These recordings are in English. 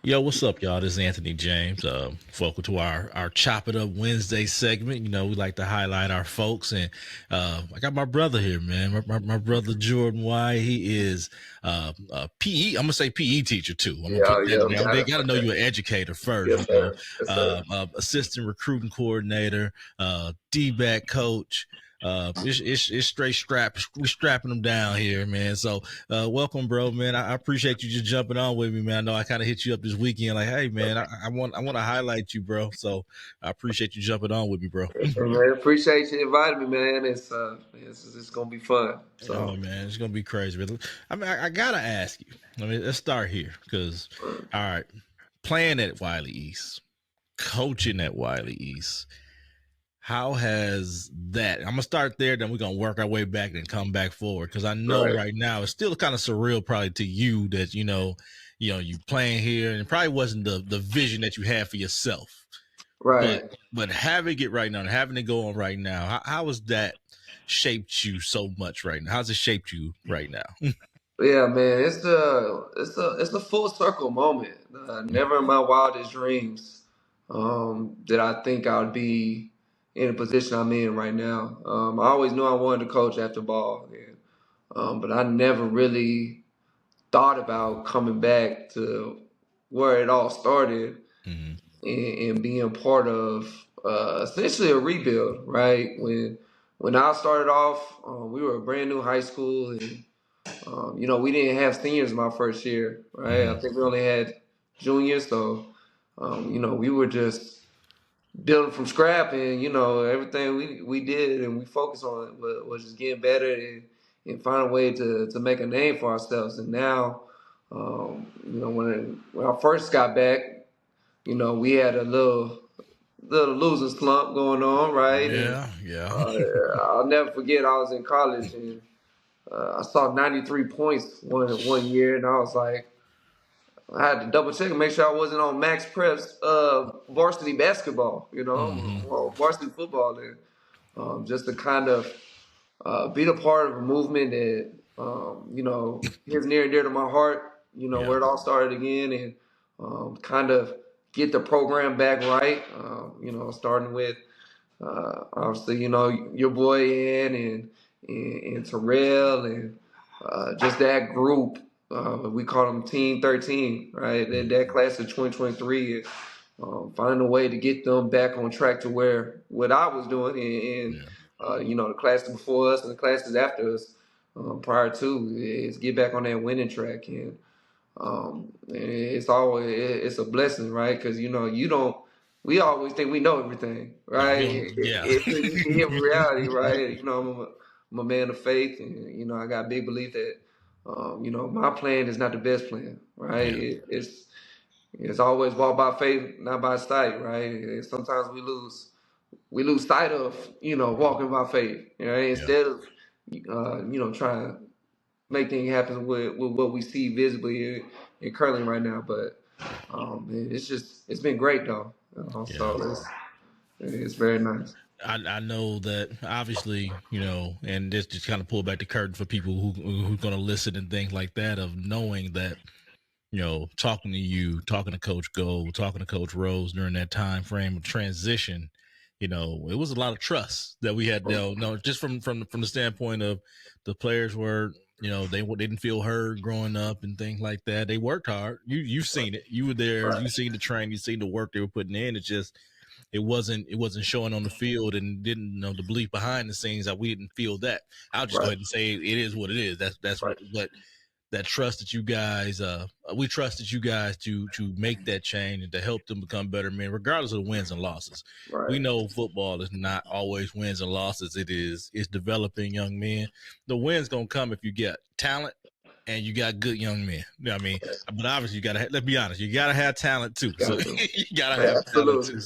Yo, what's up, y'all? This is Anthony James. Welcome to our Chop It Up Wednesday segment. You know, we like to highlight our folks, and I got my brother here, man. My brother Jordan Wyatt. He is a PE. I'm gonna say PE teacher too. I'm gonna Yeah, put that yeah, in there. got They it. got to know Okay. you're an educator first. Yes, sir. Yes, sir. Assistant recruiting coordinator, D-back coach. It's straight strap. We strapping them down here, man. So welcome, bro, man. I appreciate you just jumping on with me, man. I know I kind of hit you up this weekend, like, hey, man, I want to highlight you, bro. So I appreciate you jumping on with me, bro. Hey, man, appreciate you inviting me, man. It's gonna be fun. Oh So, man, it's gonna be crazy. But I mean, I gotta ask you. I mean, let's start here because, all right, playing at Wylie East, coaching at Wylie East. How has that? I'm gonna start there, then we're gonna work our way back and come back forward because I know right, right now it's still kind of surreal, probably to you that you playing here, and it probably wasn't the vision that you had for yourself, but right. having it right now, and having it go on right now, how has that shaped you so much right now? How's it shaped you right now? Yeah, man. It's a full circle moment. Never in my wildest dreams did I think I would be in a position I'm in right now. I always knew I wanted to coach after ball, but I never really thought about coming back to where it all started Mm-hmm. and being part of essentially a rebuild, right? When I started off, we were a brand new high school, and we didn't have seniors my first year, right? I Mm-hmm. think we only had juniors, so we were just building from scrap, and everything we did and we focused on was just getting better and find a way to make a name for ourselves. And now, when I first got back, we had a little losing slump going on, right? And Yeah, yeah. uh, I'll never forget, I was in college and I saw 93 points one year, and I was like, I had to double check and make sure I wasn't on Max Prep's varsity basketball, Mm-hmm. or varsity football, and just to kind of be a part of a movement that is near and dear to my heart. Yeah, Where it all started again, and kind of get the program back right. Starting with obviously your boy Ian and Terrell and just that group. We call them Team 13, right? That class of 2023 is finding a way to get them back on track to where what I was doing and yeah, the classes before us and the classes after us prior to is get back on that winning track. And it's a blessing, right? Because you don't. We always think we know everything, yeah. right? We don't. Yeah. Until you can hit reality, right? I'm a man of faith, and I got big belief that my plan is not the best plan, right? Yeah. It's always walk by faith, not by sight, right? And sometimes we lose sight of walking by faith, Yeah. instead of trying to make things happen with what we see visibly in curling right now. But it's been great though. Yeah. So it's very nice. I know that obviously, and this just kind of pull back the curtain for people who's going to listen and things like that, of knowing that, talking to you, talking to Coach Gold, talking to Coach Rose during that time frame of transition, it was a lot of trust that we had. No, just from the standpoint of the players were, they didn't feel heard growing up and things like that. They worked hard. You've seen it. You were there. Right, You seen the train. You seen the work they were putting in. It's just it wasn't showing on the field, and didn't know the belief behind the scenes that we didn't feel that. I'll just go right, ahead and say it is what it is. That's right, what that trust that you guys we trusted you guys to make that change and to help them become better men, regardless of the wins and losses. We right. know football is not always wins and losses. It's developing young men. The wins gonna come if you get talent and you got good young men. You know what I mean? But obviously, you gotta, let's be honest, you gotta have talent too. So Got to. you gotta Right, have talent absolutely, too.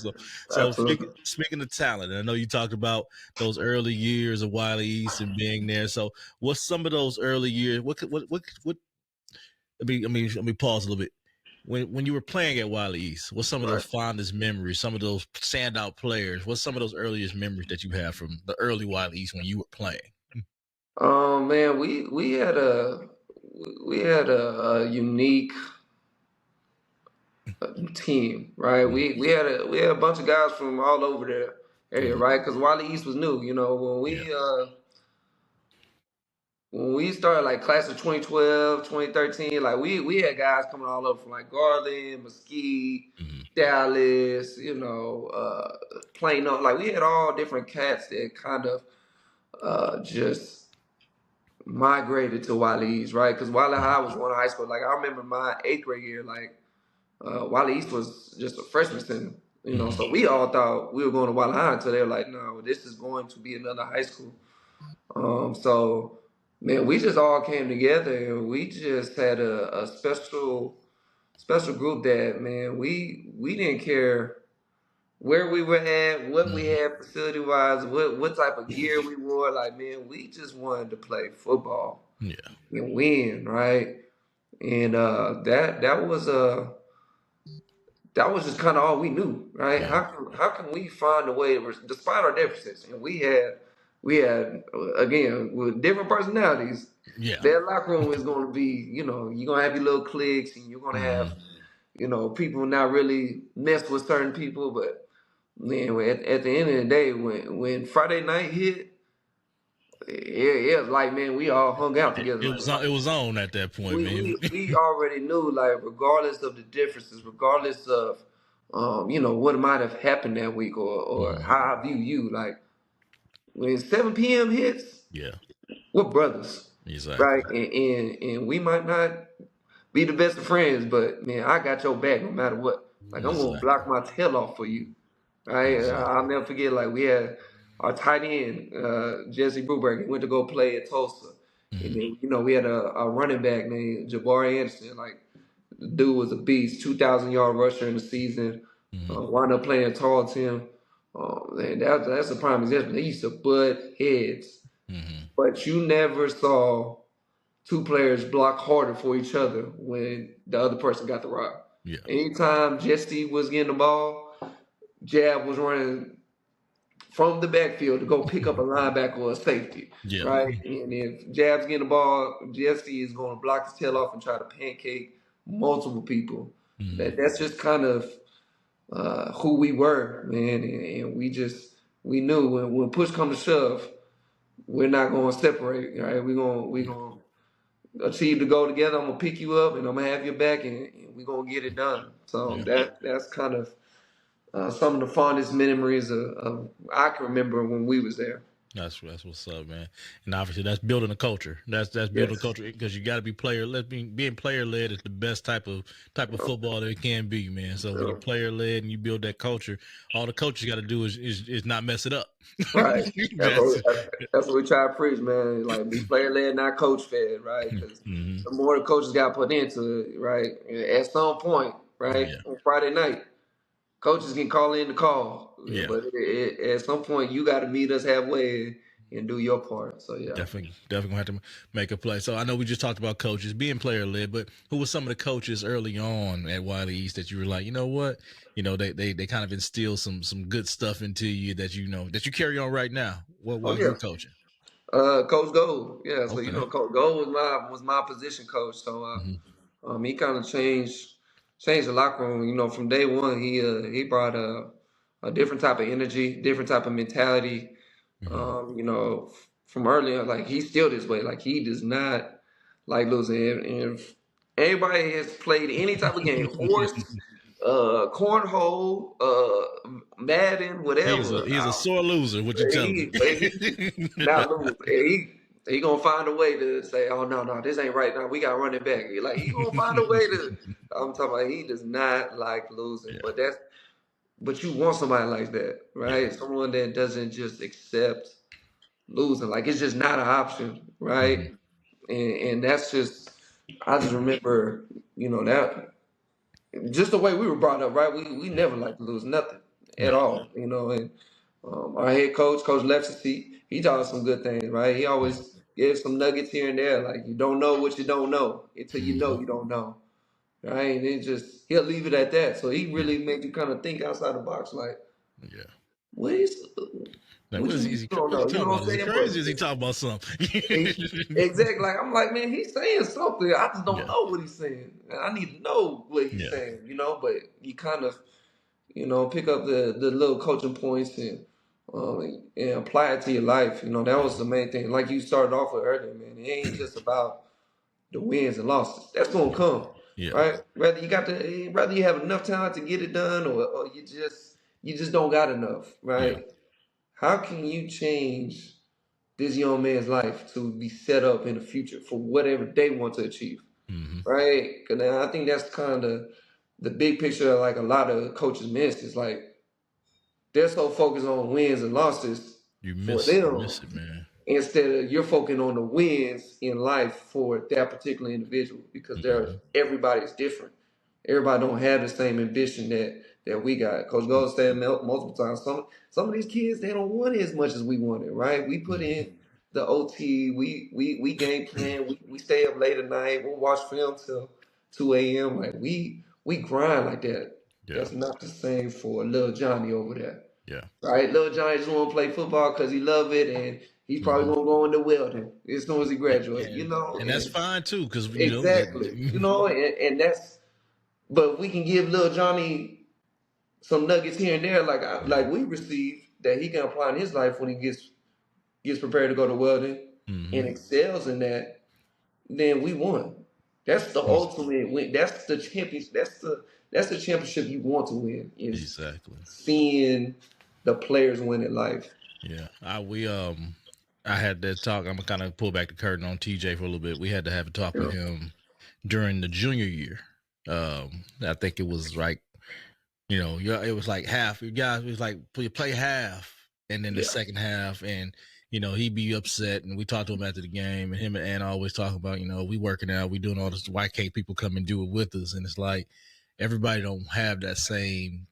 So absolutely. speaking of talent, and I know you talked about those early years of Wylie East and being there. So what's some of those early years? What? Let me pause a little bit. When you were playing at Wylie East, what's some of those Right. fondest memories? Some of those standout players? What's some of those earliest memories that you have from the early Wylie East when you were playing? Man, we had a unique team, right? We had a bunch of guys from all over the area, Mm-hmm. right? Because Wylie East was new. You know, Yeah. when we started like class of 2012, 2013, like we had guys coming all over from like Garland, Mesquite, Mm-hmm. Dallas, Plano. Like we had all different cats that kind of just migrated to Wylie East, right? Because Wylie High was one high school. Like I remember my eighth grade year, like Wylie East was just a freshman center. Mm-hmm. So we all thought we were going to Wylie High until they were like, no, this is going to be another high school. So man, we just all came together and we just had a special group that man, we didn't care where we were at, what we Mm-hmm. had facility wise, what type of gear we wore. Like man, we just wanted to play football Yeah. and win, right? And that was just kind of all we knew, right? Yeah. How can we find a way, despite our differences, and we had again with different personalities. Yeah. That locker room is going to be, you're going to have your little cliques, and you're going to have, Mm-hmm. people not really mess with certain people. But man, at the end of the day, when Friday night hit, it was like man, we all hung out together. It was Like on. It was on at that point, man. we already knew, like, regardless of the differences, regardless of, what might have happened that week or Mm-hmm. how I view you, like, when 7 p.m. hits, Yeah. we're brothers, Exactly. right? And we might not be the best of friends, but man, I got your back no matter what. Like, I'm gonna Exactly. block my tail off for you, right? Exactly. I'll never forget, like, we had our tight end, Jesse Bruberg. He went to go play at Tulsa. And Mm-hmm. then, we had a running back named Jabari Anderson. Like, the dude was a beast, 2,000-yard rusher in the season. Mm-hmm. Wound up playing at Tarleton. And that's a prime example. They used to butt heads, Mm-hmm. but you never saw two players block harder for each other when the other person got the rock. Yeah. Anytime Jesse was getting the ball, Jab was running from the backfield to go pick up a linebacker or a safety, Yeah. right? And if Jab's getting the ball, Jesse is going to block his tail off and try to pancake multiple people. Mm-hmm. That's just kind of who we were, man. And we knew when push comes to shove, we're not going to separate, right? We going to achieve the goal together. I'm gonna pick you up and I'm gonna have your back, and we're gonna get it done. So Yeah. that's kind of some of the fondest memories of I can remember when we was there. That's what's up, man. And obviously, that's building a culture. That's building a Yes. culture because you got to be player led. Being player led is the best type of football that it can be, man. So when you're Yeah. player led and you build that culture, all the coaches got to do is not mess it up. Right. That's That's what we try to preach, man. Like be player led, not coach fed, right? Because hmm the more the coaches got put into it, right, at some point, right, yeah, on Friday night, coaches can call in the call, yeah. but at some point you got to meet us halfway and do your part. So yeah. Definitely gonna have to make a play. So I know we just talked about coaches being player led, but who were some of the coaches early on at Wylie East that you were like, you know what, they kind of instill some good stuff into you that that you carry on right now. Oh What yeah. who coaching? Coach Gold. Yeah, so Okay. Coach Gold was my position coach. So Hmm. he kind of changed the locker room. From day one, he brought a different type of energy, different type of mentality. Hmm. From early on, like he's still this way. Like he does not like losing. And if anybody has played any type of game, horse, cornhole, Madden, whatever. He's a sore loser. What you telling He me? not lose. He gonna find a way to say, "Oh no, this ain't right. Now we got to run it back." Like he gonna find a way to. I'm talking about. He does not like losing, Yeah, but you want somebody like that, yeah. right? Someone that doesn't just accept losing. Like it's just not an option, Hmm. right? And that's just. I just remember, that just the way we were brought up, right? We Yeah, never like to lose nothing at yeah. all, and our head coach, Coach Lefsey, he taught us some good things, right? He always gave some nuggets here and there, like you don't know what you don't know until you Hmm. know you don't know, right? And it just he'll leave it at that. So he Yeah, really made you kind of think outside the box, like yeah. what is Like, What what you is mean he? you don't What is know? he You talking know what about? I'm Is he saying? crazy? Or is he talking about something? Exactly. Like I'm like, man, he's saying something. I just don't Yeah, know what he's saying. I need to know what he's yeah, saying. But you kind of, pick up the little coaching points and apply it to your life. That was the main thing. Like you started off with earlier, man. It ain't just about the wins and losses. That's gonna come, yeah, right? Whether you have enough talent to get it done, or you just don't got enough, yeah. right? How can you change this young man's life to be set up in the future for whatever they want to achieve, Mm-hmm. right? Because I think that's kind of the big picture. Like a lot of coaches miss is like they're so focused on wins and losses for You them miss it, man. instead of you're focusing on the wins in life for that particular individual because Mm-hmm. everybody's different. Everybody don't have the same ambition that we got. Coach Gold said multiple times. Some of these kids they don't want it as much as we wanted. Right? We put Mm-hmm. in the OT. We game plan. We stay up late at night. We'll watch film till 2 a.m. Like we grind like that. Yeah, That's not the same for little Johnny over there. yeah. Right? Little Johnny just want to play football because he love it, and he's probably Mm-hmm. gonna go into welding as soon as he graduates. And that's And fine too, because exactly, and that's. But we can give little Johnny some nuggets here and there, yeah. like we received that he can apply in his life when he gets prepared to go to welding Mm-hmm. and excels in that. Then we won. That's the ultimate win. That's the championship. That's the championship you want to win. Is Exactly. seeing the players win in life. Yeah. I had that talk. I'm gonna kind of pull back the curtain on TJ for a little bit. We had to have a talk with Yeah. him during the junior year. I think it was like, it was like half. You guys, it was like you play half, and then the Yeah. second half, and he'd be upset. And we talked to him after the game, and him and Ann always talk about, we working out, we doing all this. Why can't people come and do it with us? And it's like everybody don't have that same.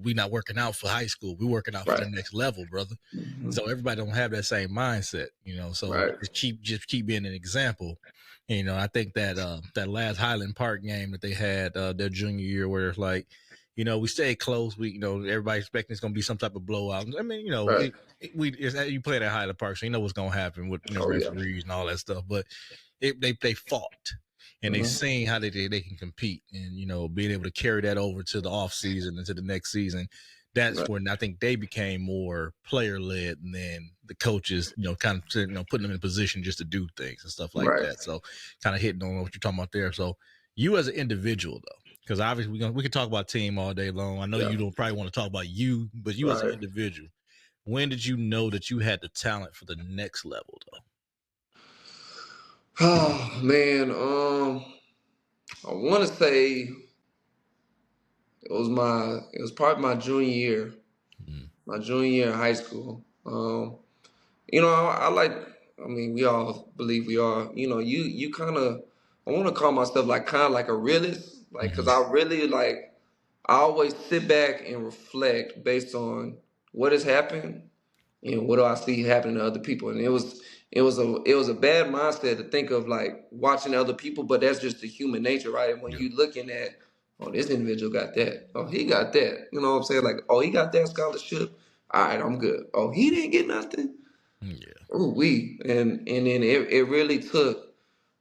We not working out for high school. We working out for the Right. next level, brother. Mhm. So everybody don't have that same mindset, So Right. just keep being an example. And, I think that that last Highland Park game that they had their junior year, where it's like, we stayed close. We, everybody expecting it's going to be some type of blowout. I mean, Right. you play at Highland Park, so you know what's going to happen with Oh yeah. referees and all that stuff. But they fought. And they Mhm. seen how they can compete, and being able to carry that over to the off season and to the next season. That's Right. when I think they became more player led, and then the coaches, kind of putting them in a position just to do things and stuff like Right. that. So, kind of hitting on what you're talking about there. So, you as an individual though, because obviously we can talk about team all day long. I know Yeah. you don't probably want to talk about you, but you as an Right. individual, when did you know that you had the talent for the next level though? Oh man. I want to say it was probably my junior year. Mm-hmm. My junior year in high school. I like. I mean, we all believe we are. You kind of. I want to call myself like kind of like a realist, like because Mm-hmm. I really like. I always sit back and reflect based on what has happened and what do I see happening to other people. And it was a bad mindset to think of like watching other people, but that's just the human nature, right? When Yeah. you looking at, oh, this individual got that, oh, he got that, you know what I'm saying? Like, oh, he got that scholarship, all right, I'm good. Oh, he didn't get nothing. Yeah. Ooh, and then it really took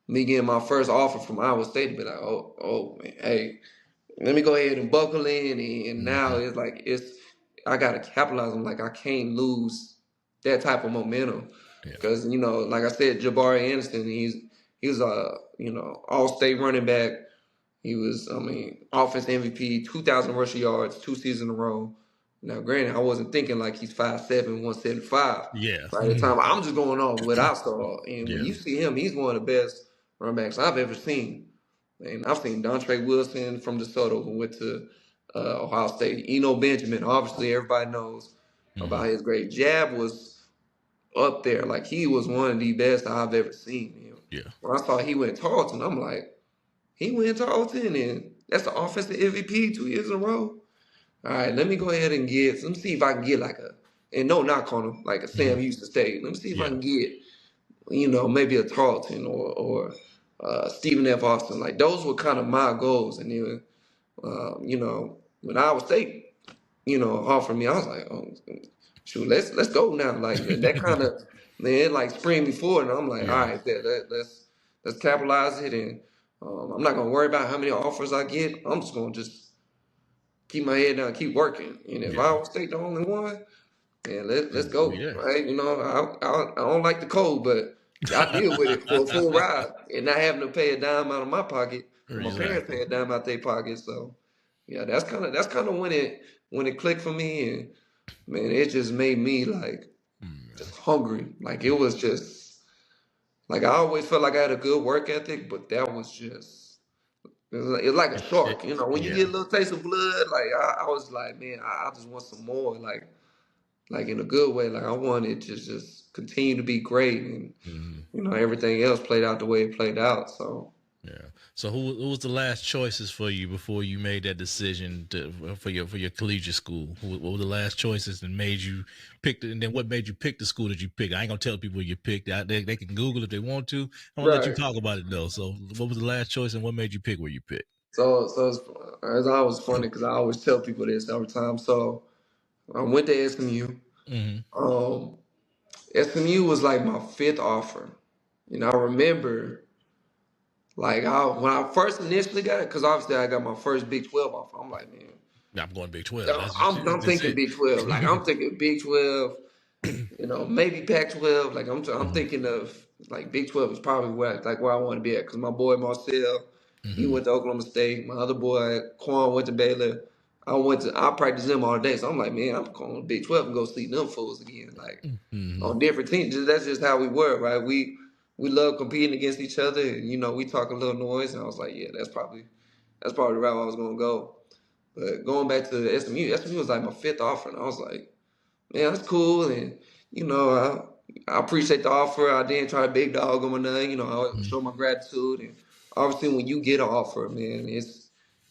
me getting my first offer from Iowa State to be like, oh man, hey, let me go ahead and buckle in, and now Mm-hmm. it's like I gotta capitalize on, like I can't lose that type of momentum Yeah. because like I said, Jabari Anderson, he was a all state running back. He was, I mean, offense MVP, 2,000 rushing yards, 2 seasons in a row. Now, granted, I wasn't thinking like he's 5'7", 175. Yeah. By the time I'm just going off what I saw, and when Yeah. you see him, he's one of the best run backs I've ever seen. And I've seen Dontre Wilson from DeSoto who went to Ohio State. Eno Benjamin, obviously everybody knows Mm-hmm. about his great jab was up there. Like he was one of the best I've ever seen. Yeah. When I saw he went Tarleton, I'm like, he went Tarleton, and that's the offensive MVP 2 years in a row. All right, let me go ahead and let me see if I can get like and no knock on him, like a Mm-hmm. Sam Houston State. Let me see if I Yeah. can get, maybe a Tarleton or Stephen F. Austin. Like those were kind of my goals. And then, when Iowa State, offered me, I was like, oh, shoot, let's go now. Like that kind of man, like spring me forward, and I'm like, all Yeah. right, let's capitalize it, and I'm not gonna worry about how many offers I get. I'm just gonna just keep my head down, keep working. And if Yeah. Iowa State the only one, then let's Oh go. yeah. Right? You know, I don't like the cold, but I deal with it for a full ride and not having to pay a dime out of my pocket, and my parents Exactly. pay a dime out their pocket. So yeah, that's kind of when it clicked for me, and man, it just made me like just hungry. Like it was just like I always felt like I had a good work ethic, but that was just it's like a shark. You know, when you Yeah. get a little taste of blood, like I was like, man, I just want some more. Like in a good way. Like I wanted to just continue to be great, and Mhm. everything else played out the way it played out. So Yeah. So who was the last choices for you before you made that decision for your collegiate school? What were the last choices that made you pick and then what made you pick the school that you picked? I ain't gonna tell people you picked. They can Google if they want to. I'm gonna let you right. talk about it though. So what was the last choice and what made you pick where you picked? So it's always funny because I always tell people this every time. So I went to SMU. Mm-hmm. Um, SMU was like my fifth offer, and I remember like when I first initially got it, because obviously I got my first Big 12 offer. I'm like, man, I'm going Big 12. I'm, That's just I'm that's thinking it. Big 12. Like I'm thinking Big 12. Maybe Pac-12. Like I'm Mm-hmm. thinking of like Big 12 is probably where I want to be at because my boy Marcel, he Mm-hmm. went to Oklahoma State. My other boy Quan went to Baylor. I practice them all day, so I'm like, man, I'm going to Big 12 and go see them fools again, like Mm-hmm. on different teams. That's just how we were, right? We love competing against each other, and we talk a little noise. And I was like, yeah, that's probably the route I was gonna go. But going back to the SMU was like my fifth offer, and I was like, man, that's cool. And, I appreciate the offer. I didn't try to big dog them or nothing. I show my gratitude. And obviously, when you get an offer, man,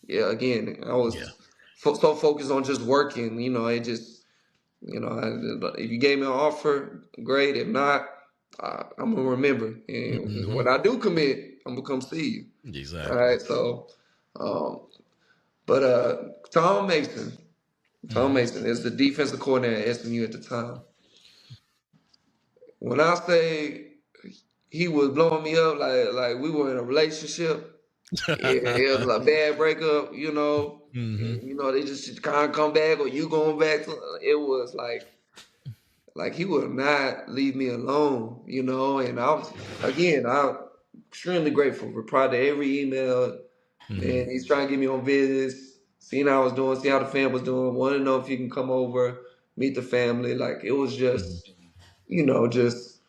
yeah, again, I Yeah. was so focused on just working. It just, if you gave me an offer, great. If not, I'm going to remember. And Mm-hmm. when I do commit, I'm going to come see you. All Exactly. right. So, um, but Tom Mason. Tom Mm-hmm. Mason is the defensive coordinator at SMU at the time. When I say he was blowing me up like we were in a relationship, it was a bad breakup, Mm-hmm. they just kind of come back or you going back to it was like he would not leave me alone, and I'm extremely grateful. Reply to every email, Mm-hmm. man. He's trying to get me on visits, seeing how I was doing, see how the fam was doing, want to know if he can come over, meet the family. Like it was Mm-hmm. just, just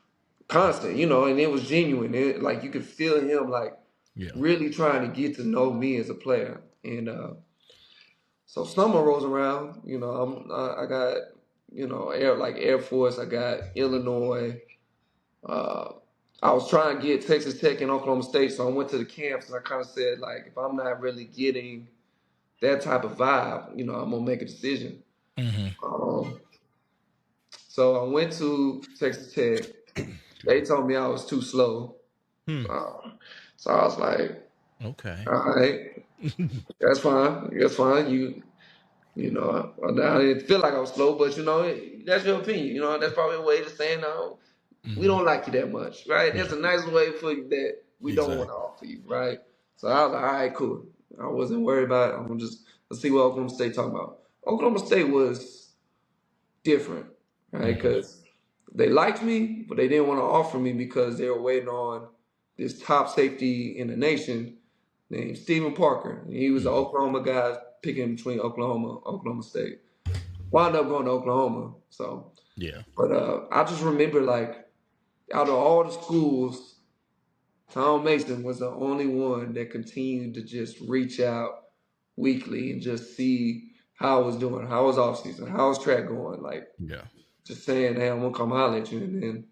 constant, and it was genuine. Like you could feel him like Yeah. really trying to get to know me as a player. And so summer rolls around, I got, Air Force, I got Illinois. Uh, I was trying to get Texas Tech and Oklahoma State, so I went to the camps and I kind of said like, if I'm not really getting that type of vibe, I'm gonna make a decision. Mm-hmm. Um, so I went to Texas Tech. They told me I was too slow. Hmm. Uh, so I was like, Okay. all right, that's fine. That's fine. I didn't feel like I was slow, but that's your opinion. That's probably a way of saying no. We Mm-hmm. don't like you that much, right? Yeah. That's a nice way for you that we don't want to Exactly. offer you, right? So I was like, all right, cool. I wasn't worried about it. I'm gonna just let's see what Oklahoma State talking about. Oklahoma State was different, right? Mm-hmm. Because they liked me, but they didn't want to offer me because they were waiting on this top safety in the nation named Stephen Parker. He was the Mm-hmm. Oklahoma guy picking between Oklahoma State. Wound up going to Oklahoma. So, Yeah. but I just remember like out of all the schools, Tom Mason was the only one that continued to just reach out weekly and just see how I was doing, how was off season, how was track going, like Yeah. just saying, hey, I'm gonna come holler at you. And then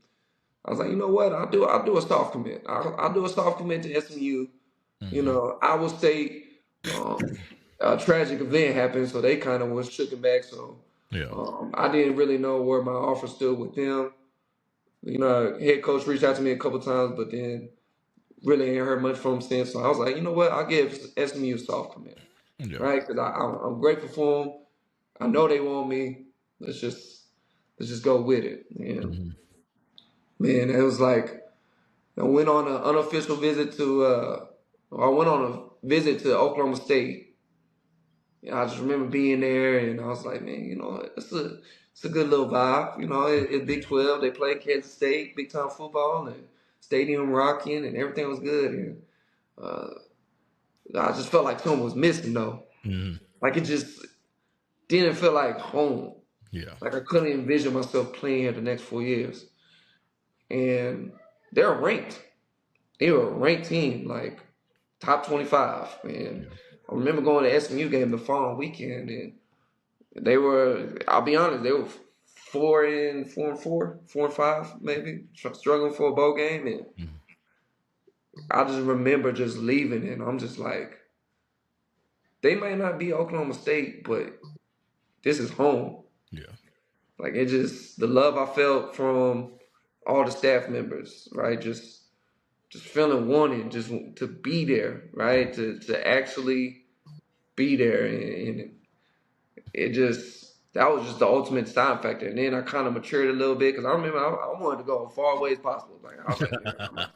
I was like, you know what? I'll do a soft commit. I'll do a soft commit to SMU. Mm-hmm. Iowa State, a tragic event happened, so they kind of was shooken back. So Yeah. I didn't really know where my offer stood with them. Head coach reached out to me a couple times, but then really ain't heard much from him since. So I was like, you know what? I'll give SMU a soft commit, Yeah. right? Because I'm grateful for them. I know they want me. Let's just let's just go with it. And Mm-hmm. man, it was like I went on an unofficial visit to I went on a visit to Oklahoma State. I just remember being there, and I was like, man, it's a good little vibe. It's Big Yeah. 12. They play Kansas State, big time football, and stadium rocking, and everything was good. And uh, I just felt like someone was missing though. Mm-hmm. Like it just didn't feel like home. Yeah. Like I couldn't envision myself playing here the next 4 years. And they're ranked. They were a ranked team, like top 25. And Yeah. I remember going to SMU game the following weekend, and they were. I'll be honest, they were 4-4, 4-5 maybe, struggling for a bowl game. And Mm-hmm. I just remember just leaving, and I'm just like, they might not be Oklahoma State, but this is home. Yeah. Like it just the love I felt from all the staff members, right? Just feeling wanted, just to be there, right? To actually be there, and it just that was just the ultimate time factor. And then I kind of matured a little bit because I remember I wanted to go as far away as possible. Like I was like, man,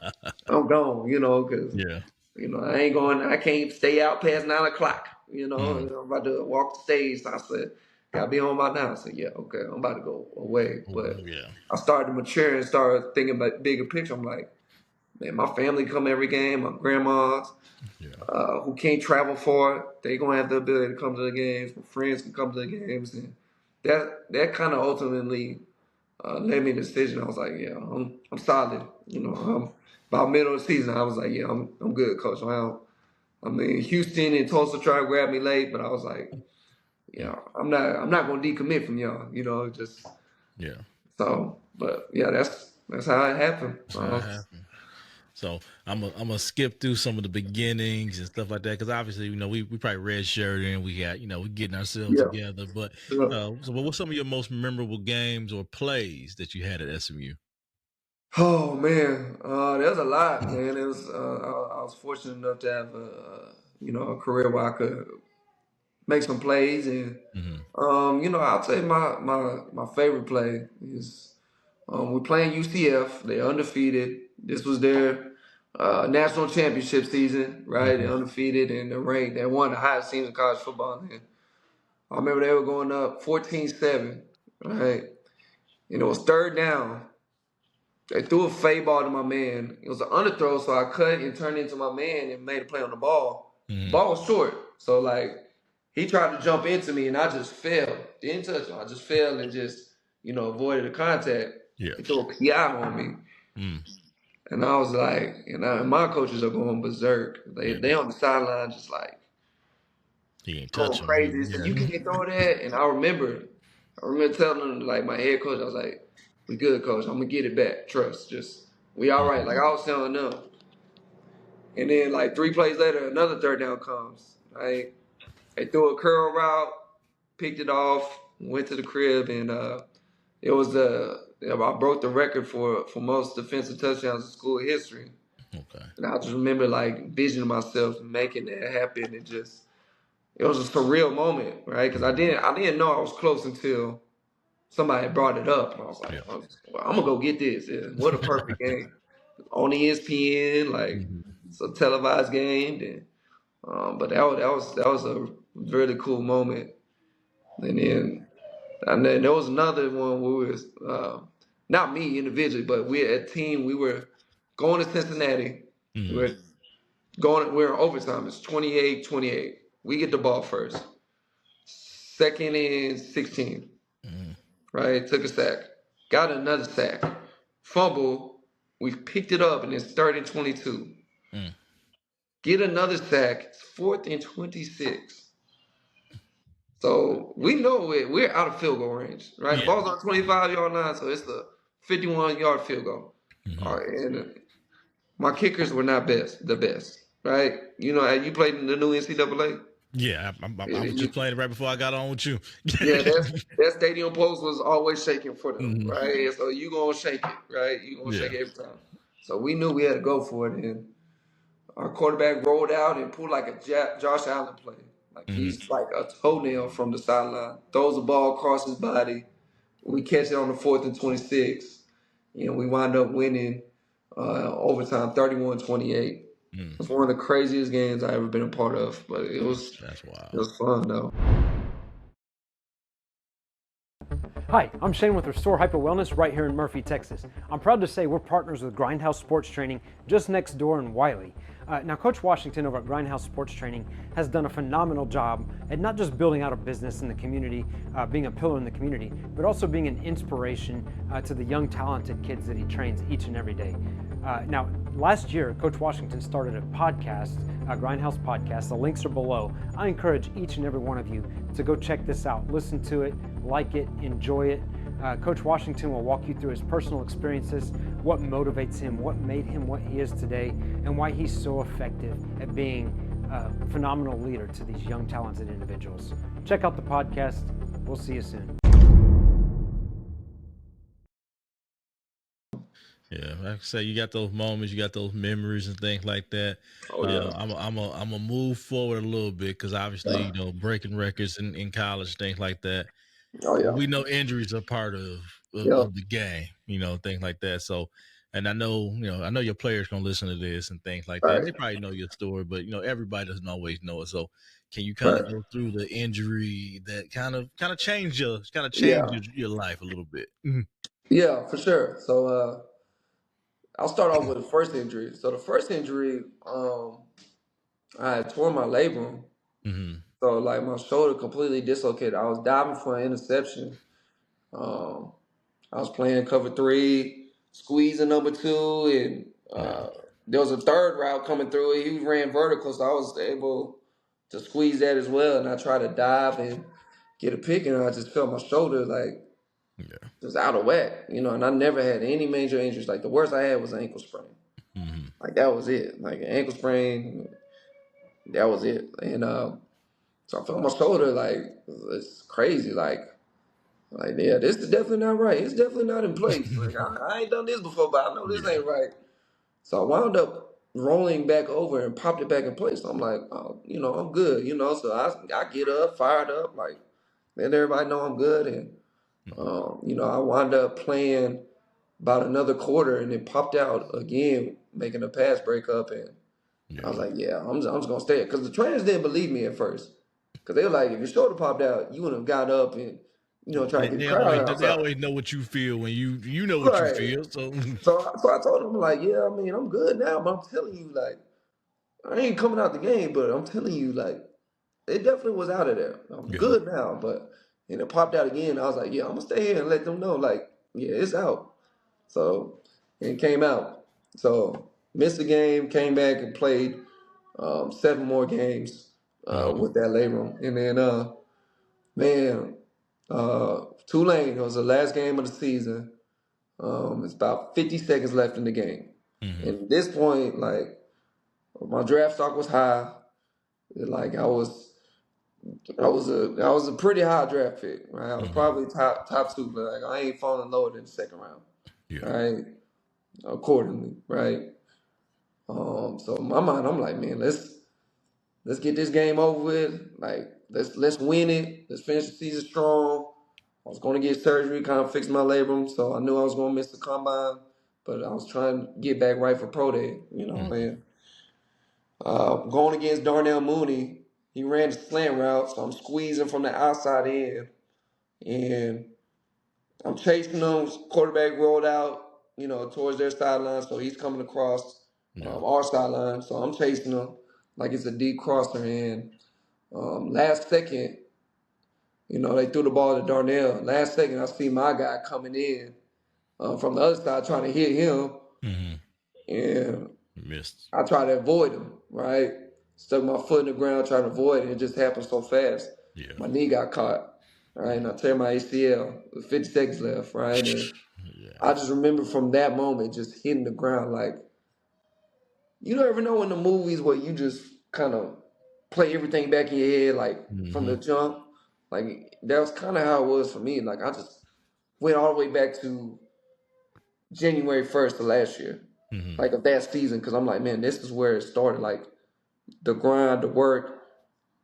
I'm gone, because Yeah. I ain't going, I can't stay out past 9 o'clock. Mm-hmm. And I'm about to walk the stage. So I said, gotta be home by now. I said, yeah, okay, I'm about to go away. Oh, But yeah. I started to mature and started thinking about bigger picture. I'm like, man, my family come every game. My grandmas, Yeah. who can't travel far, they gonna have the ability to come to the games. My friends can come to the games, and that kind of ultimately led me to the decision. I was like, yeah, I'm solid. About middle of the season, I was like, yeah, I'm good, coach. I mean, Houston and Tulsa tried to grab me late, but I was like, yeah, I'm not gonna decommit from y'all. Just Yeah. so. But yeah, that's how it happened. That's how it happened. So I'm gonna skip through some of the beginnings and stuff like that because obviously we probably red shirted and we got we getting ourselves Yeah. together. But Yeah. so what's some of your most memorable games or plays that you had at SMU? Oh man, there's a lot, man. It was I was fortunate enough to have a career where I could make some plays, and Mm-hmm. I'll tell you my favorite play is we're playing UCF. They're undefeated. This was their national championship season, right? Mm-hmm. They're undefeated and they're ranked. They're one of the highest teams in college football. And I remember they were going up 14-7, right? And it was third down. They threw a fade ball to my man. It was an underthrow, so I cut and turned into my man and made a play on the ball. The Mm-hmm. ball was short, so like he tried to jump into me and I just fell. Didn't touch him. I just fell and just avoided the contact. Yeah. He threw a PI on me, Mm. and I was like, and my coaches are going berserk. They Yeah. they on the sideline just like He ain't touch going him. crazy. So you Yeah. can't throw that. And I remember telling them, like, my head coach, I was like, we good, coach. I'm gonna get it back. Trust. Just we all right. Like I was telling them. And then like 3 plays later, another third down comes. Right? They threw a curl route, picked it off, went to the crib, and it was I broke the record for most defensive touchdowns in school history. Okay. And I just remember like visioning myself making that happen, and just it was a surreal moment, right? Because I didn't know I was close until somebody brought it up, and I was like, Yeah. well, I'm gonna go get this. Yeah, what a perfect game on ESPN, like Mm-hmm. it's a televised game. And but that was a really cool moment. And then there was another one where we was not me individually, but we a team. We were going to Cincinnati. We Mm-hmm. were we're in overtime. It's 28-28. We get the ball first. Second and 16. Mm-hmm. Right? Took a sack. Got another sack. Fumble. We picked it up and it's third and 22. Mm. Get another sack. It's fourth and 26. So we know we're out of field goal range, right? The Yeah. ball's on 25-yard line, so it's the 51-yard field goal. Mm-hmm. All right, and my kickers were not the best, right? You played in the new NCAA. Yeah. I was just playing it right before I got on with you. Yeah, that stadium post was always shaking for them, Mm-hmm. right? So you gonna shake it, right? You gonna Yeah. shake it every time. So we knew we had to go for it, and our quarterback rolled out and pulled like a Josh Allen play. Like Mm-hmm. he's like a toenail from the sideline. Throws the ball across his body, We catch it on the 4th and 26, and we wind up winning overtime 31-28. Mm, It's one of the craziest games I ever been a part of, but that's it wild. was fun though. Hi, I'm Shane with Restore Hyper Wellness right here in Murphy, Texas. I'm proud to say we're partners with Grindhouse Sports Training just next door in Wylie. Now, Coach Washington over at Grindhouse Sports Training has done a phenomenal job at not just building out a business in the community, being a pillar in the community, but also being an inspiration to the young, talented kids that he trains each and every day. Now, last year, Coach Washington started a podcast, a Grindhouse podcast. The links are below. I encourage each and every one of you to go check this out, listen to it, like it, enjoy it. Coach Washington will walk you through his personal experiences, what motivates him, what made him what he is today, and why he's so effective at being a phenomenal leader to these young, talented individuals. Check out the podcast. We'll see you soon. Yeah, like I say, you got those moments, you got those memories and things like that. Oh yeah. I'm a move forward a little bit because obviously, breaking records in college, things like that. Oh yeah. We know injuries are part Yep. of the game, things like that. So, and I know, I know your players gonna listen to this and things like that. Right. They probably know your story, but everybody doesn't always know it. So, can you kind Right. of go through the injury that changed Yeah. your life a little bit? Yeah, for sure. So I'll start off with the first injury. So the first injury, I had torn my labrum. Mm-hmm. So like my shoulder completely dislocated. I was diving for an interception. Um, I was playing cover three, squeezing number two, and Yeah. there was a third route coming through. He ran vertical, so I was able to squeeze that as well. And I tried to dive and get a pick, and I just felt my shoulder like Yeah. just out of whack, And I never had any major injuries. Like the worst I had was an ankle sprain. Mm-hmm. Like that was it. Like an ankle sprain, that was it. And so I felt my shoulder like it's crazy. Like, yeah, this is definitely not right. It's definitely not in place. Like, I ain't done this before, but I know this Yeah. ain't right. So I wound up rolling back over and popped it back in place. So I'm like, oh, I'm good, So I get up, fired up, like, let everybody know I'm good. And, Mm-hmm. I wound up playing about another quarter and it popped out again, making a pass breakup. And I was Yeah. like, yeah, I'm just going to stay. Because the trainers didn't believe me at first. Because they were like, if your shoulder popped out, you would have got up and, try to get the crowd They outside. always know what you feel when you know what you Right. feel. So So I told him, like, yeah, I mean, I'm good now, but I'm telling you, like, I ain't coming out the game, but I'm telling you, like, it definitely was out of there. I'm yeah. good now, and it popped out again. I was like, yeah, I'm gonna stay here and let them know, like, yeah, it's out. So, and it came out. So, missed the game, came back and played 7 more games Mm-hmm. with that labrum. And then, man, Tulane, it was the last game of the season. It's about 50 seconds left in the game. Mm-hmm. And at this point, like my draft stock was high. Like I was a pretty high draft pick, right? I was Mm-hmm. probably top two, but like I ain't falling lower than the second round, Yeah. right? Accordingly, right? So in my mind, I'm like, man, let's get this game over with. Like let's win it. Let's finish the season strong. I was going to get surgery, kind of fix my labrum, so I knew I was going to miss the combine, but I was trying to get back right for pro day, Mm-hmm. And going against Darnell Mooney, he ran the slant route, so I'm squeezing from the outside in, and I'm chasing him. Quarterback rolled out, towards their sideline, so he's coming across Yeah. our sideline, so I'm chasing him like it's a deep crosser, and last second, they threw the ball to Darnell. Last second, I see my guy coming in from the other side trying to hit him, Mm-hmm. and Missed. I tried to avoid him, right? Stuck my foot in the ground trying to avoid it. It just happened so fast. Yeah. My knee got caught, right? And I tear my ACL with 50 seconds left, right? And Yeah. I just remember from that moment just hitting the ground like, you don't ever know in the movies where you just kind of play everything back in your head, like from Mm-hmm. the jump. Like that was kind of how it was for me. Like I just went all the way back to January 1st of last year, Mm-hmm. like of that season, because I'm like, man, this is where it started. Like the grind, the work,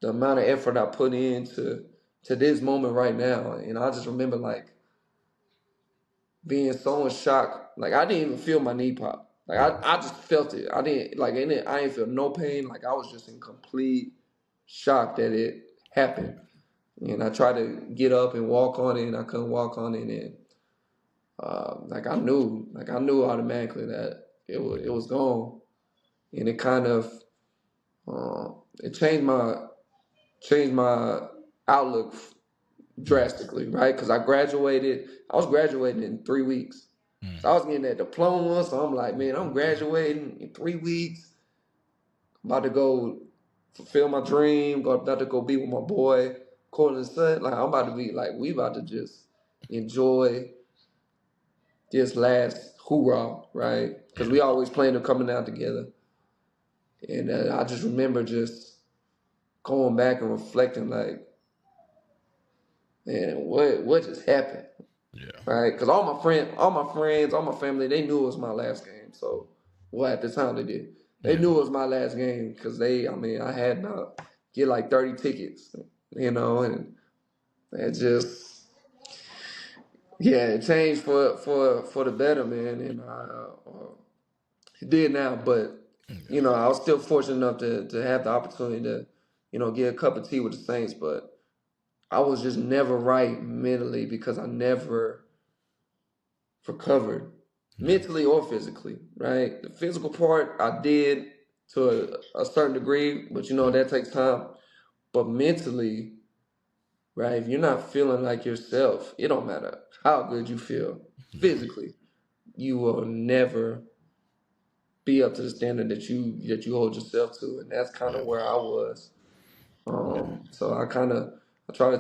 the amount of effort I put into to this moment right now. And I just remember like being so in shock. Like I didn't even feel my knee pop. Like I just felt it. I didn't like in it. I didn't feel no pain. Like I was just in complete shock that it happened. And I tried to get up and walk on it, and I couldn't walk on it. And like I knew automatically that it was gone. And it kind of it changed my outlook drastically, right? Because I was graduating in 3 weeks. So I was getting that diploma. So I'm like, man, I'm graduating in 3 weeks. I'm about to go fulfill my dream. About to go be with my boy, Cortland's son. Like I'm about to be like, we about to just enjoy this last hoorah, right? Because we always planned on coming out together. And I just remember just going back and reflecting, like, man, what just happened? Yeah. Right? Because all my friends, all my family, they knew it was my last game. So, well, at the time they did. They knew it was my last game because I had to get like 30 tickets, and it just, yeah, it changed for the better, man. And it did now, but, I was still fortunate enough to have the opportunity to, get a cup of tea with the Saints, but I was just never right mentally because I never recovered mentally or physically, right? The physical part I did to a certain degree, but that takes time. But mentally, right, if you're not feeling like yourself, it don't matter how good you feel physically, you will never be up to the standard that you hold yourself to, and that's kind of where I was. So I try to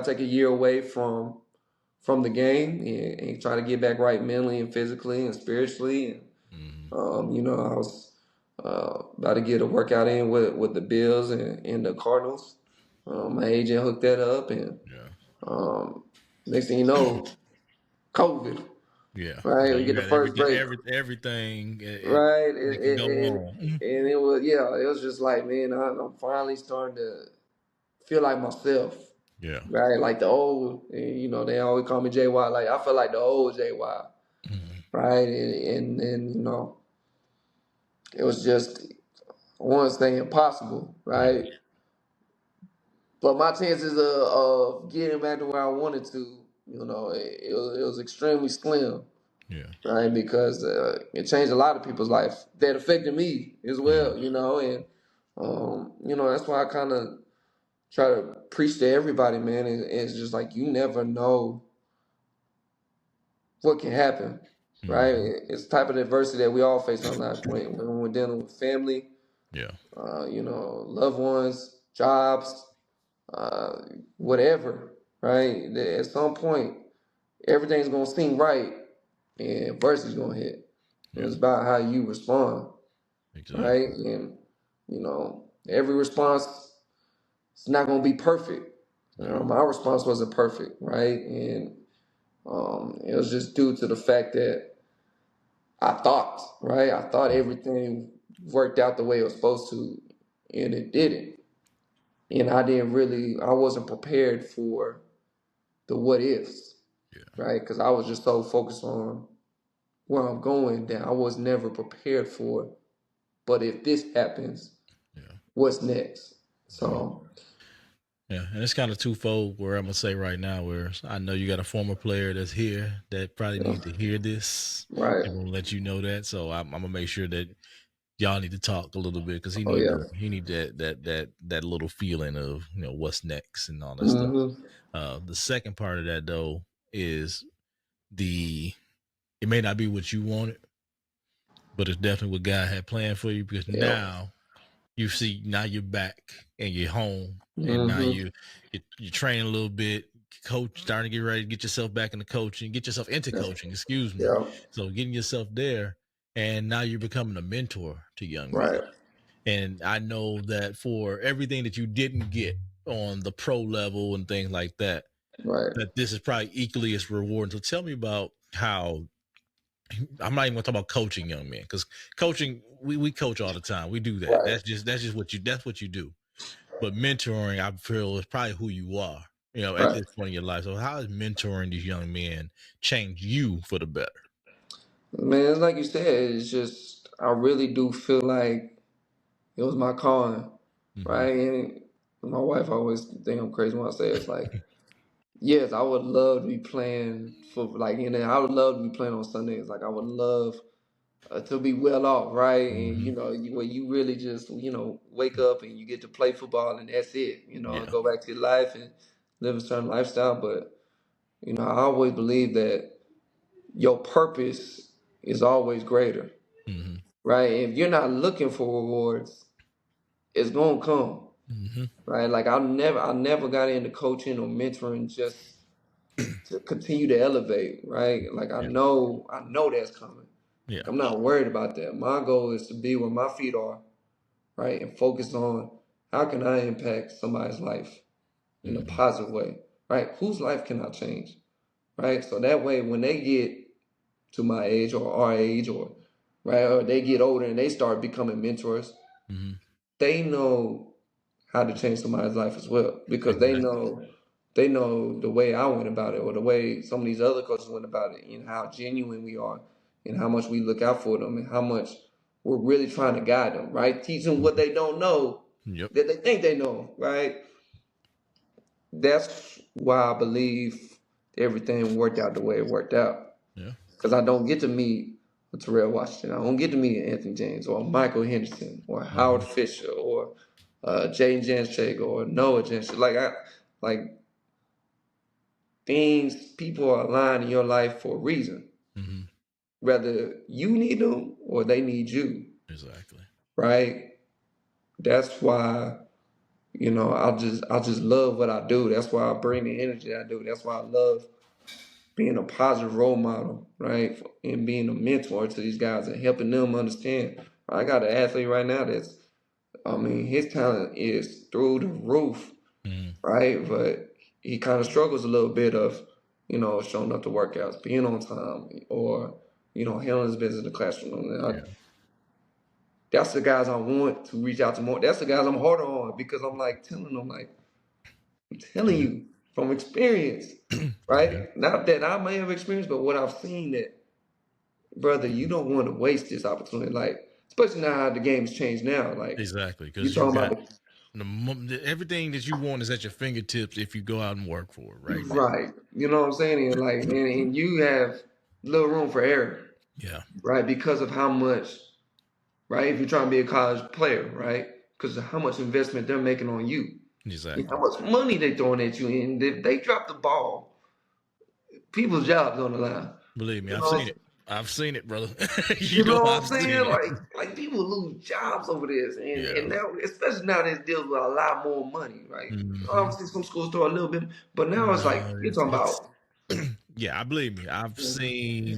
take a year away from the game and try to get back right mentally and physically and spiritually. And I was about to get a workout in with the Bills and the Cardinals. My agent hooked that up, and next thing you know, COVID. Yeah. Right, Yeah, we get you the had first break. everything Right, that can go wrong. and it was just like, man, I'm finally starting to feel like myself. Yeah. Right, like the old, they always call me JY. Like I feel like the old JY. Right, and it was just, I want to say impossible, right? But my chances of getting back to where I wanted to, it was extremely slim, Yeah. right? Because it changed a lot of people's life that affected me as well, and that's why I kind of try to preach to everybody, man. And it's just like you never know what can happen, right? It's the type of adversity that we all face in our lives when we're dealing with family, Yeah. loved ones, jobs, whatever, right? At some point, everything's gonna seem right, and adversity's gonna hit. And it's about how you respond, Exactly. right? And every response is not gonna be perfect. My response wasn't perfect, right? And it was just due to the fact that I thought everything worked out the way it was supposed to, and it didn't. And I wasn't prepared for the what ifs, right? Because I was just so focused on where I'm going that I was never prepared for. But if this happens, what's next? So, yeah, and it's kind of twofold. Where I'm gonna say right now, where I know you got a former player that's here that probably need to hear this. right. I'm gonna let you know that. So I'm gonna make sure that y'all need to talk a little bit because he Oh yeah. need that little feeling of what's next and all that stuff. The second part of that though is it may not be what you wanted, but it's definitely what God had planned for you because now you see now you're back and you're home and now you're training a little bit, coach starting to get ready to get yourself back into coaching, get yourself into coaching, excuse me. Yeah. So getting yourself there and now you're becoming a mentor to young men. Right. And I know that for everything that you didn't get on the pro level and things like that, Right. that this is probably equally as rewarding. So tell me about how I'm not even gonna talk about coaching young men because coaching we coach all the time. We do that. Right. That's just what you do. But mentoring, I feel, is probably who you are. at Right. this point in your life. So how has mentoring these young men changed you for the better? Man, it's like you said, it's just I really do feel like it was my calling, Mm-hmm. right? And my wife always think I'm crazy when I say it's like, yes, I would love to be playing for like, I would love to be playing on Sundays. Like I would love to be well off, right? And Mm-hmm. where you really just wake up and you get to play football and that's it, and Yeah. go back to your life and live a certain lifestyle. But I always believe that your purpose is always greater, Mm-hmm. right? If you're not looking for rewards, it's gonna come, Mm-hmm. right? Like I never got into coaching or mentoring just to continue to elevate, right? Like I Yeah. know that's coming. Yeah. I'm not worried about that. My goal is to be where my feet are, right? And focus on how can I impact somebody's life in a Mm-hmm. positive way, right? Whose life can I change, right? So that way when they get to my age or our age or right, or they get older and they start becoming mentors, Mm-hmm. they know how to change somebody's life as well because they Exactly. know they know the way I went about it or the way some of these other coaches went about it and how genuine we are and how much we look out for them and how much we're really trying to guide them, right? Teach them what they don't know Yep. that they think they know, right? That's why I believe everything worked out the way it worked out. Yeah. Because I don't get to meet a Terrell Washington. I don't get to meet Anthony James or Michael Henderson or Mm-hmm. Howard Fisher or Jaden Janshake or Noah Janshake. Like things, people are aligned in your life for a reason. Mm-hmm. Whether you need them or they need you, Exactly. right? That's why I just love what I do. That's why I bring the energy I do. That's why I love being a positive role model, right? And being a mentor to these guys and helping them understand. I got an athlete right now his talent is through the roof, Mm-hmm. right? But he kind of struggles a little bit of, showing up to workouts, being on time, or, handling his business in the classroom. Yeah. That's the guys I want to reach out to more. That's the guys I'm harder on because I'm like telling them, like, I'm telling you from experience, Yeah. right? Not that I may have experienced, but what I've seen that brother, you don't want to waste this opportunity. Like, especially now how the game's changed now. Like, Exactly. you Because you talking got about everything that you want is at your fingertips if you go out and work for it right now. right. You know what I'm saying? And like, man, and you have little room for error, Yeah. right? Because of how much, right? If you're trying to be a college player, right? Because of how much investment they're making on you, and how Exactly. much money they throwing at you, and if they drop the ball, people's jobs on the line. Believe me, You I've know, seen it. I've seen it, brother. You know what I've I'm seen saying? it. Like people lose jobs over this, and Yeah. and now especially now this deals with a lot more money, right? Mm-hmm. Obviously, some schools throw a little bit, but now it's like No, you're it's talking about yeah, I believe me.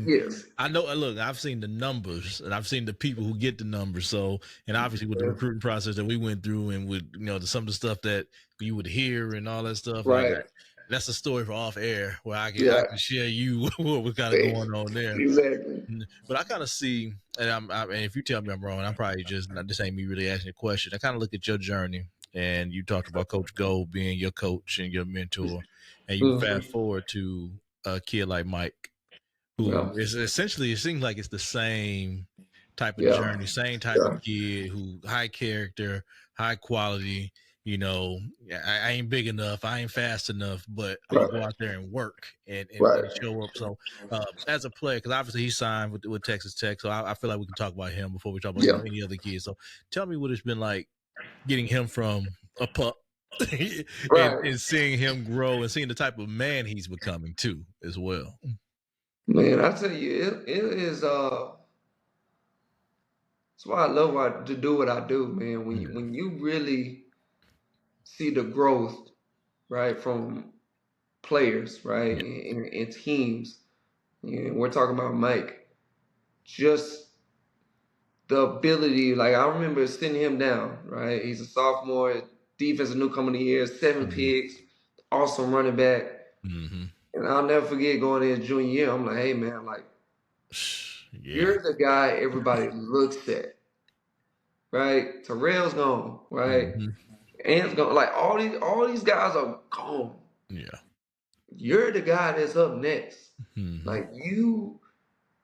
yes, I know, look, I've seen the numbers and I've seen the people who get the numbers. So, and obviously with the recruiting process that we went through and with, some of the stuff that you would hear and all that stuff, like right, that's a story for off air where I yeah, can share you what was kind of going on there. exactly. But I kind of see, and and if you tell me I'm wrong, I'm probably just not. This ain't me really asking a question. I kind of look at your journey, and you talked about Coach Gold being your coach and your mentor, and you fast Mhm. forward to a kid like Mike, who Yeah, is essentially, it seems like it's the same type of yeah, journey, same type of yeah, kid who high character, high quality. I ain't big enough, I ain't fast enough, but I'm gonna go right, out there and work and right, show up. So as a player, because obviously he signed with Texas Tech, so I feel like we can talk about him before we talk about yeah, any other kids. So tell me what it's been like getting him from a pup right. and seeing him grow and seeing the type of man he's becoming too as well. Man, I tell you, it is. That's why I love to do what I do, man. When Yeah. when you really see the growth, right, from players, right, Yeah. and teams. And we're talking about Mike. Just the ability, like I remember sitting him down, right? He's a sophomore, defensive newcomer of the year, 7 picks, awesome running back. Mm-hmm. And I'll never forget going in his junior year. I'm like, hey man, like Yeah. you're the guy everybody looks at, right? Terrell's gone, right? Mm-hmm. Ant's gone. Like all these guys are gone. Yeah. You're the guy that's up next. Mm-hmm. Like, you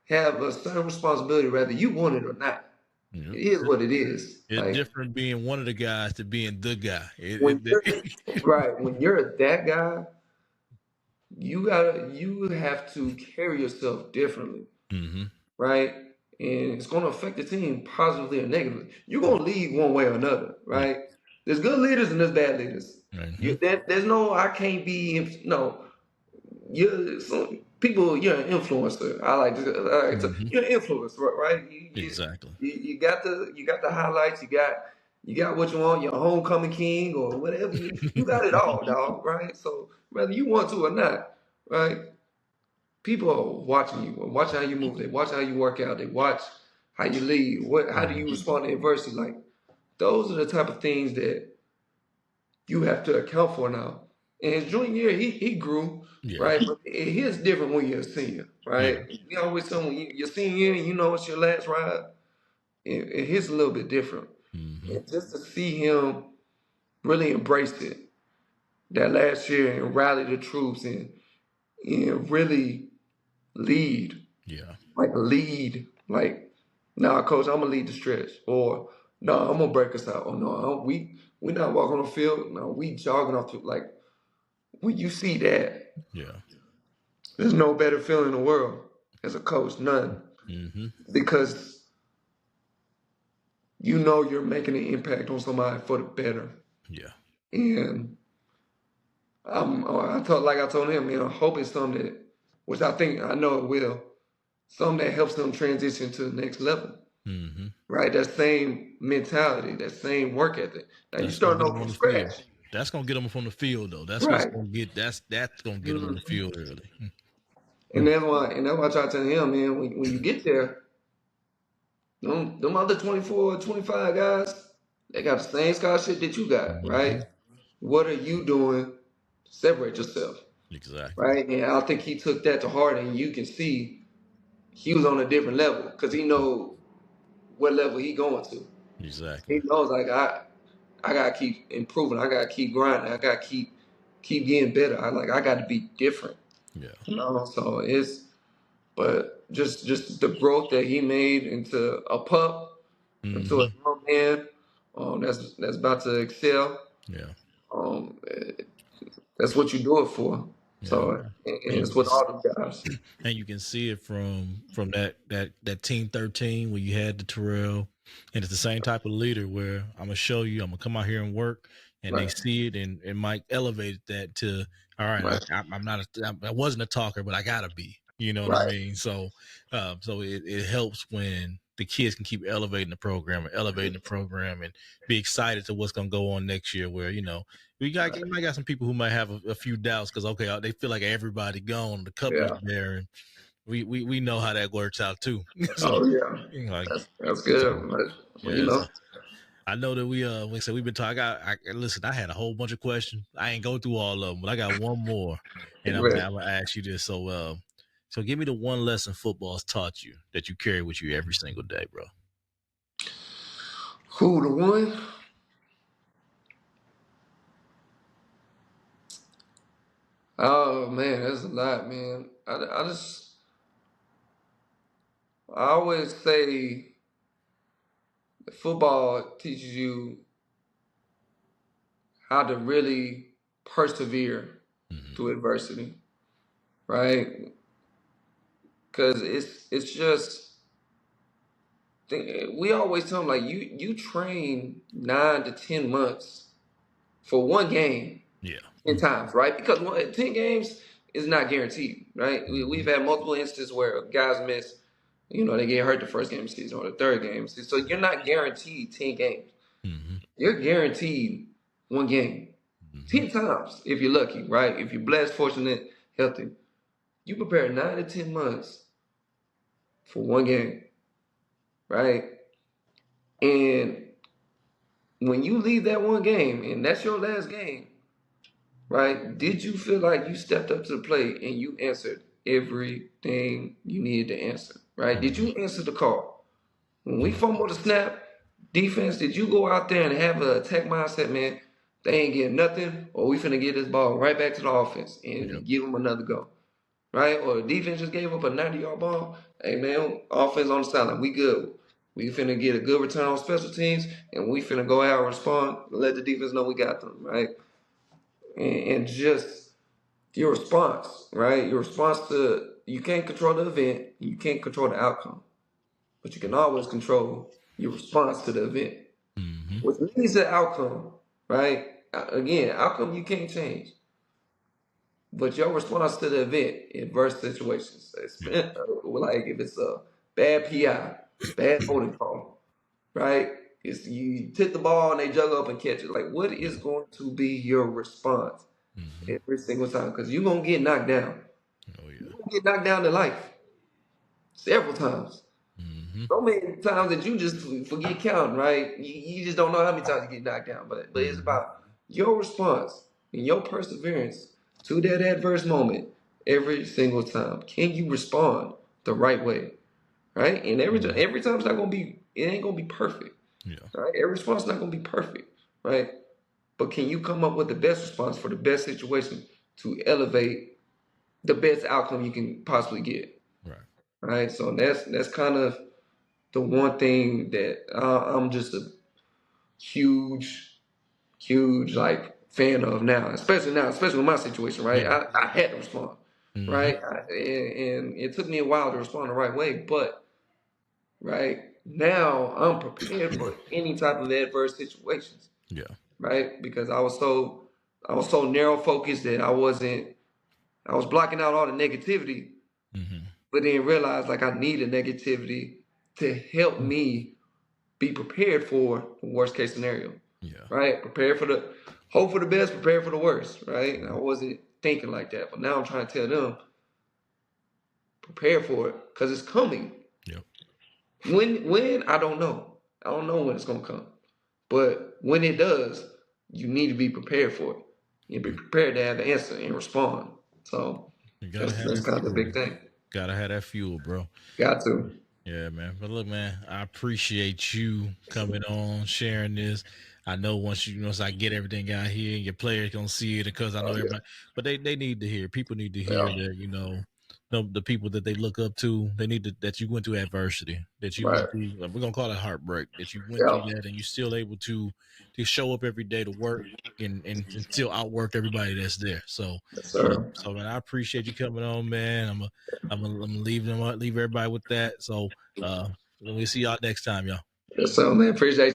have a certain responsibility, whether you want it or not. Yep. It is what it is. It's Like, different being one of the guys to being the guy. when you're right, when you're that guy, you have to carry yourself differently, mm-hmm. right? And it's going to affect the team positively or negatively. You're going to lead one way or another, Yeah. right? There's good leaders and there's bad leaders. Mm-hmm. There's no I can't be no. You're you're an influencer. Mm-hmm. You're an influencer, right? Exactly. You got the highlights. You got what you want. Your homecoming king or whatever. You got it all, dog. Right. So whether you want to or not, right? People are watching you. Watch how you move. They watch how you work out. They watch how you lead. How do you Mm-hmm. respond to adversity? Like, those are the type of things that you have to account for now. And his junior year, he grew, Yeah. right? But it's different when you're a senior, right? Yeah. We always tell when you're senior year and you know it's your last ride, it hits a little bit different. Mm-hmm. And just to see him really embrace it that last year and rally the troops and really lead, Yeah. like, nah, coach, I'm gonna lead the stretch, or no, I'm gonna break us out, or no, we not walking on the field, no, we jogging off the like. When you see that, Yeah. there's no better feeling in the world as a coach, none, Mm-hmm. because you know you're making an impact on somebody for the better. Yeah. And I told him, man, I hope it's something that, which I know it will, something that helps them transition to the next level. Mm-hmm. Right, that same mentality, that same work ethic. Now you That's gonna starting get off them on from the field. scratch, That's gonna get them from the field, though. That's what's right? gonna get. That's gonna get them on the Mhm. field early. And that's why I try to tell him, man, when you get there, them other 24, 25 guys, they got the same scholarship that you got, Mm-hmm. right? What are you doing to separate yourself, Exactly. right? And I think he took that to heart, and you can see he was on a different level because he know what level he going to. Exactly. He knows, like, I gotta keep improving. I gotta keep grinding. I gotta keep getting better. I got to be different. Yeah. So but just the growth that he made into a pup, into Mm-hmm. a young man, that's about to excel. Yeah. Um, that's what you do it for. Yeah. So and And you it's can with all the guys. and you can see it from that team 13 where you had the Terrell, and it's the same type of leader where I'm gonna show you, I'm gonna come out here and work, and they Right, see it, and Mike elevated that to, all right, right, I'm not I wasn't a talker, but I gotta be, you know what I right. mean? So it helps when the kids can keep elevating the program and be excited to what's gonna go on next year, where you might got some people who might have a few doubts because they feel like everybody gone, the cup is Yeah. there, and we know how that works out too. So Oh yeah. like That's so good. But, yeah, so I know that like I said, we've been talking. Listen, I had a whole bunch of questions. I ain't go through all of them, but I got one more, and I'm right. gonna ask you this. So give me the one lesson football's taught you that you carry with you every single day, bro. Who the one? Oh man, that's a lot, man. I always say that football teaches you how to really persevere Mm-hmm. through adversity, right? Because it's just we always tell them, like, you train 9 to 10 months for one game Yeah. 10 times, right? Because 10 games is not guaranteed, right? Mm-hmm. We've had multiple instances where guys miss, they get hurt the first game of the season or the third game of the season. So you're not guaranteed 10 games. Mm-hmm. You're guaranteed one game Mm-hmm. 10 times if you're lucky, right? If you're blessed, fortunate, healthy, you prepare 9 to 10 months for one game, right? And when you leave that one game and that's your last game, right? Did you feel like you stepped up to the plate and you answered everything you needed to answer, right? Did you answer the call? When we Mm-hmm. fumbled the snap, defense, did you go out there and have an attack mindset, man? They ain't getting nothing, or we finna get this ball right back to the offense and give them another go. Right? Or the defense just gave up a 90-yard ball. Hey, man, offense on the sideline. We good. We finna get a good return on special teams, and we finna go out and respond and let the defense know we got them, right? And just your response, right? Your response to, you can't control the event, you can't control the outcome, but you can always control your response to the event. Which leads to the outcome, right? Again, outcome you can't change. But your response to the event in adverse situations, like if it's a bad PI, bad holding call, right? It's you tip the ball and they juggle up and catch it. Like, what is going to be your response every single time? Because you're gonna get knocked down. Oh yeah. You're gonna get knocked down to life several times. So many times that you just forget counting, right? You just don't know how many times you get knocked down. But it's about your response and your perseverance to that adverse moment every single time. Can you respond the right way, right? And every time it's not gonna be, it ain't gonna be perfect. Yeah. Right? Every response is not gonna be perfect, right? But can you come up with the best response for the best situation to elevate the best outcome you can possibly get? Right. Right. So that's kind of the one thing that I'm just a huge like fan of now, especially with my situation, right? Yeah. I had to respond, right? And it took me a while to respond the right way, but right now I'm prepared for any type of adverse situations. Yeah. Right? Because I was so narrow focused that I was blocking out all the negativity, but then realized like I needed negativity to help me be prepared for the worst case scenario. Yeah. Right? Hope for the best, prepare for the worst. Right? And I wasn't thinking like that, but now I'm trying to tell them, prepare for it because it's coming. Yep. When I don't know. I don't know when it's gonna come, but when it does, you need to be prepared for it. You be prepared to have the answer and respond. So that's kind of the big thing. Gotta have that fuel, bro. Got to. Yeah, man. But look, man, I appreciate you coming on, sharing this. I know once I get everything out here, your players gonna see it because I know everybody. But they need to hear. People need to hear that, the people that they look up to. They need that you went through adversity, that you went through. We're gonna call it heartbreak. That you went through that, and you're still able to show up every day to work and still outwork everybody that's there. So, so man, I appreciate you coming on, man. I'm gonna leave everybody with that. So we'll see y'all next time, y'all. So man, appreciate you.